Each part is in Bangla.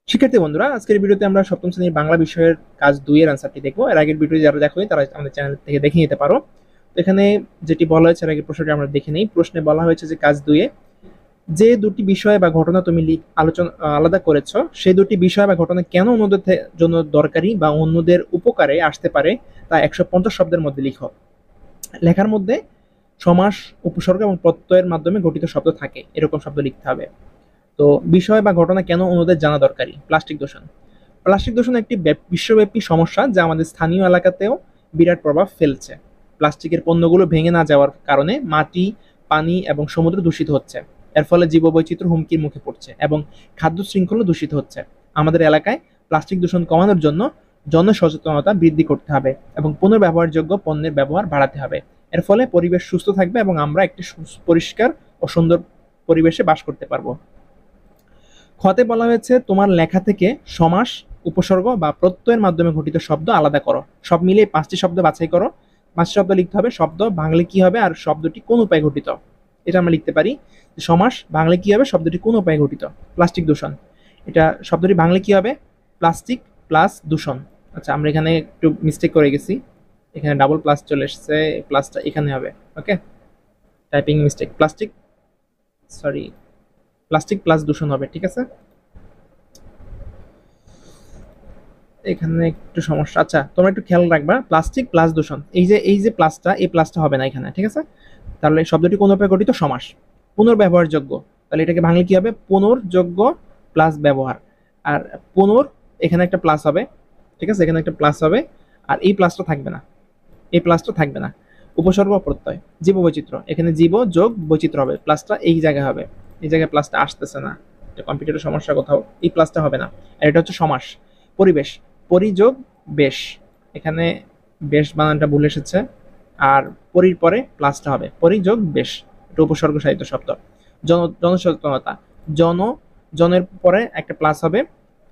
শিক্ষার্থী বন্ধুরা, আজকের ভিডিওতে আমরা সপ্তম শ্রেণীর বাংলা বিষয়ের কাজ 2 এর আনসারটি দেখবো। এর আগের ভিডিও যারা দেখোনি তারা আমাদের চ্যানেল থেকে দেখে নিতে পারো। তো এখানে যেটি বলা হয়েছে, এর আগের প্রশ্নটি আমরা দেখে নেই। প্রশ্নে বলা হয়েছে যে কাজ 2 এ যে দুটি বিষয় বা ঘটনা তুমি আলোচনা আলাদা করেছো, সেই দুটি বিষয় বা ঘটনা কেন অন্যদের জন্য দরকারি বা অন্যদের উপকারে আসতে পারে তা 150 শব্দের মধ্যে লিখো। লেখার মধ্যে সমাস, উপসর্গ এবং প্রত্যয়ের মাধ্যমে গঠিত শব্দ থাকে, এরকম শব্দ লিখতে হবে। তো বিষয় বা ঘটনা কেন অন্যদের জানা দরকারি। প্লাস্টিক দূষণ। প্লাস্টিক দূষণ একটি বিশ্বব্যাপী সমস্যা যা আমাদের স্থানীয় এলাকাতেও বিরাট প্রভাব ফেলছে। প্লাস্টিকের পণ্যগুলো ভেঙে না যাওয়ার কারণে মাটি, পানি এবং সমুদ্র দূষিত হচ্ছে। এর ফলে জীববৈচিত্র্য হুমকির মুখে পড়ছে এবং খাদ্য শৃঙ্খলা দূষিত হচ্ছে। আমাদের এলাকায় প্লাস্টিক দূষণ কমানোর জন্য জনসচেতনতা বৃদ্ধি করতে হবে এবং পুনর্ব্যবহারযোগ্য পণ্যের ব্যবহার বাড়াতে হবে। এর ফলে পরিবেশ সুস্থ থাকবে এবং আমরা একটি পরিষ্কার ও সুন্দর পরিবেশে বাস করতে পারবো। খতে বলা হয়েছে তোমার লেখা থেকে সমাস, উপসর্গ বা প্রত্যয়ের মাধ্যমে গঠিত শব্দ আলাদা করো। সব মিলিয়ে 5টি শব্দ বাছাই করো। 5টি শব্দ লিখতে হবে। শব্দ ভাঙলে কি হবে আর শব্দটি কোন উপায়ে গঠিত, এটা আমরা লিখতে পারি। সমাস ভাঙলে কি হবে, শব্দটি কোন উপায়ে গঠিত। প্লাস্টিক দূষণ, এটা শব্দটি ভাঙলে কি হবে, প্লাস্টিক প্লাস দূষণ। আচ্ছা, আমরা এখানে একটু মিস্টেক করে গেছি, এখানে ডাবল প্লাস চলে এসেছে, প্লাসটা এখানে হবে। Okay, typing mistake. Plastic, sorry, plastic plus দূষণ হবে, ঠিক আছে। এখানে একটু সমস্যা। আচ্ছা, তোমরা একটু খেয়াল রাখবা, প্লাস্টিক প্লাস দূষণ, এই যে প্লাসটা, এই প্লাসটা হবে না এখানে, ঠিক আছে। তাহলে শব্দটি কোন উপায়ে গঠিত, সমাস। পুনর্ব্যবহারযোগ্য, তাহলে এটাকে ভাঙলে কি হবে, পুনর্যোগ্য প্লাস ব্যবহার। আর পুনর, এখানে একটা প্লাস হবে, ঠিক আছে, এখানে একটা প্লাস হবে, আর এই প্লাসটা থাকবে না, এই প্লাসটা থাকবে না। উপসর্গ প্রত্যয়। জীববৈচিত্র্য, এখানে জীব যোগ বৈচিত্র্য হবে, প্লাসটা এই জায়গায় হবে, এই জায়গায় প্লাসটা আসতেছে না, কম্পিউটারের সমস্যা কোথাও, এই প্লাসটা হবে না। আর এটা হচ্ছে সমাস। পরিবেশ, পরিযোগ বেশ, এখানে বেশ বানানটা ভুল এসেছে, আর পরির পরে প্লাসটা হবে, পরিযোগ বেশ, এটা উপসর্গ সাহিত্য শব্দ। জনসচেতনতা, জন, জনের পরে একটা প্লাস হবে,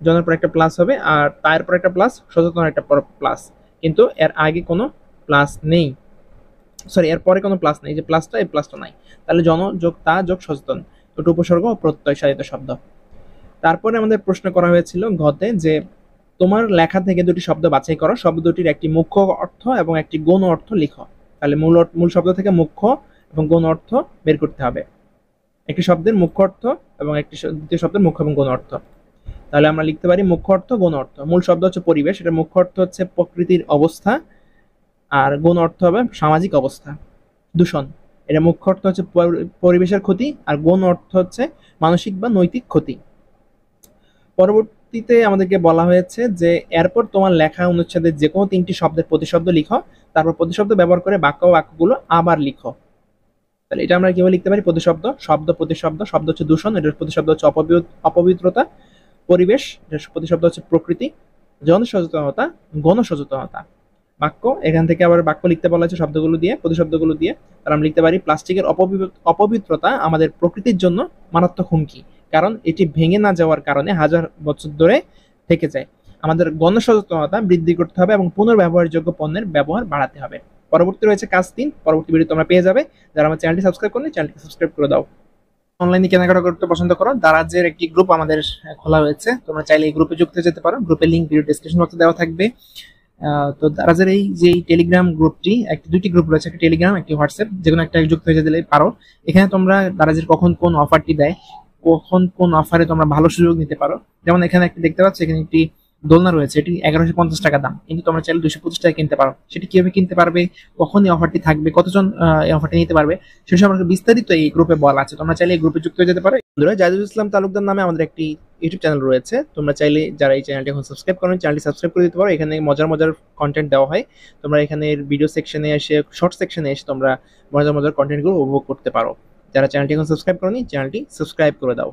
জনের পরে একটা প্লাস হবে, আর তার পরে একটা প্লাস, সচেতন একটা প্লাস, কিন্তু এর আগে কোনো প্লাস নেই, সরি, এর পরে কোনো প্লাস নেই, যে প্লাসটা, এই প্লাসটা নাই। তাহলে জন যোগ তা যোগ সচেতন, ওটা উপসর্গ ও প্রত্যয় সাহিত্য শব্দ। তারপরে আমাদের প্রশ্ন করা হয়েছিল ঘতে যে তোমার লেখা থেকে দুটি শব্দ বাছাই করো, শব্দ দুটির একটি মুখ্য অর্থ এবং একটি গৌণ অর্থ লিখো। তাহলে মূল শব্দ থেকে মুখ্য এবং গৌণ অর্থ বের করতে হবে। একটি শব্দের মুখ্য অর্থ এবং একটি দ্বিতীয় শব্দের মুখ্য এবং গৌণ অর্থ। তাহলে আমরা লিখতে পারি মুখ্য অর্থ, গৌণ অর্থ। মূল শব্দ হচ্ছে পরিবেশ, এটা মুখ্য অর্থ হচ্ছে প্রকৃতির অবস্থা, আর গৌণ অর্থ হবে সামাজিক অবস্থা। দূষণ, এটা মুখ্য অর্থ হচ্ছে পরিবেশের ক্ষতি, আর গৌণ অর্থ হচ্ছে মানসিক বা নৈতিক ক্ষতি। পরবর্তীতে আমাদেরকে বলা হয়েছে যে এরপর তোমার লেখা অনুচ্ছেদের যে কোনো 3টি শব্দের প্রতিশব্দ লিখো, তারপর প্রতিশব্দ ব্যবহার করে বাক্যগুলো আবার লিখো। তাহলে এটা আমরা কিভাবে লিখতে পারি, প্রতিশব্দ, শব্দ প্রতিশব্দ, শব্দ হচ্ছে দূষণ, এটার প্রতিশব্দ হচ্ছে অপবিত্রতা। পরিবেশ, এটার প্রতিশব্দ হচ্ছে প্রকৃতি। জনসচেতনতা, গণসচেতনতা। বাক্য, এখান থেকে আবার বাক্য লিখতে বলা হয়েছে শব্দগুলো দিয়ে, প্রতিশব্দগুলো দিয়ে। তাহলে আমরা লিখতে পারি প্লাস্টিকের অপবিত্রতা আমাদের প্রকৃতির জন্য মারাত্মক হুমকি, কারণ এটি ভেঙে না যাওয়ার কারণে হাজার বছর ধরে থেকে যায়। আমাদের গণসচেতনতা বৃদ্ধি করতে হবে এবং পুনর্ব্যবহারযোগ্য পণ্যের ব্যবহার বাড়াতে হবে। পরবর্তী রয়েছে কাজ 3, পরবর্তী ভিডিও তোমরা পেয়ে যাবে। যারা আমার চ্যানেলটি সাবস্ক্রাইব করলে চ্যানেলটি সাবস্ক্রাইব করে দাও। অনলাইনে কেনাকাটা করতে পছন্দ করো, দারাজের একটি গ্রুপ আমাদের খোলা হয়েছে, তোমরা চাইলে এই গ্রুপে যুক্ত হতে পারো। গ্রুপের লিংক ভিডিও ডেসক্রিপশন বক্সে দেওয়া থাকবে। তো দারাজের এই যে টেলিগ্রাম গ্রুপটি, দুটি গ্রুপ রয়েছে, একটা টেলিগ্রাম, একটি হোয়াটসঅ্যাপ, যে কোনো একটা যুক্ত হয়ে দিলে পারো। এখানে তোমরা দারাজের কখন কোন অফারটি দেয়, কখন কোন অফারে তোমরা ভালো সুযোগ নিতে পারো। যেমন এখানে একটি দেখতে পাচ্ছ, এখানে একটি দোলনা রয়েছে, এটি 1150 টাকা দাম, কিন্তু তোমরা চাইলে 225 টাকা কিনতে পারো। সেটি কিভাবে কিনতে পারবে, কখন এই অফারটি থাকবে, কতজন এই অফারটি নিতে পারবে, সে সম্পর্কে বিস্তারিত এই গ্রুপে বলা আছে, তোমরা চাইলে এই গ্রুপে যুক্ত হয়ে যেতে পারো। বন্ধুরা, জাহিদুল ইসলাম তালুকদার নামে আমাদের একটি ইউটিউব চ্যানেল রয়েছে, তোমরা চাইলে যারা এই চ্যানেলটি এখন সাবস্ক্রাইব করেন, চ্যানেলটি সাবস্ক্রাইব করে দিতে পারো। এখানে মজার মজার কন্টেন্ট দেওয়া হয়, তোমরা এখানে ভিডিও সেকশনে এসে, শর্ট সেকশনে এসে তোমরা মজার মজার কন্টেন্টগুলো উপভোগ করতে পারো। যারা চ্যানেলটি এখন সাবস্ক্রাইব করনি, চ্যানেলটি সাবস্ক্রাইব করে দাও।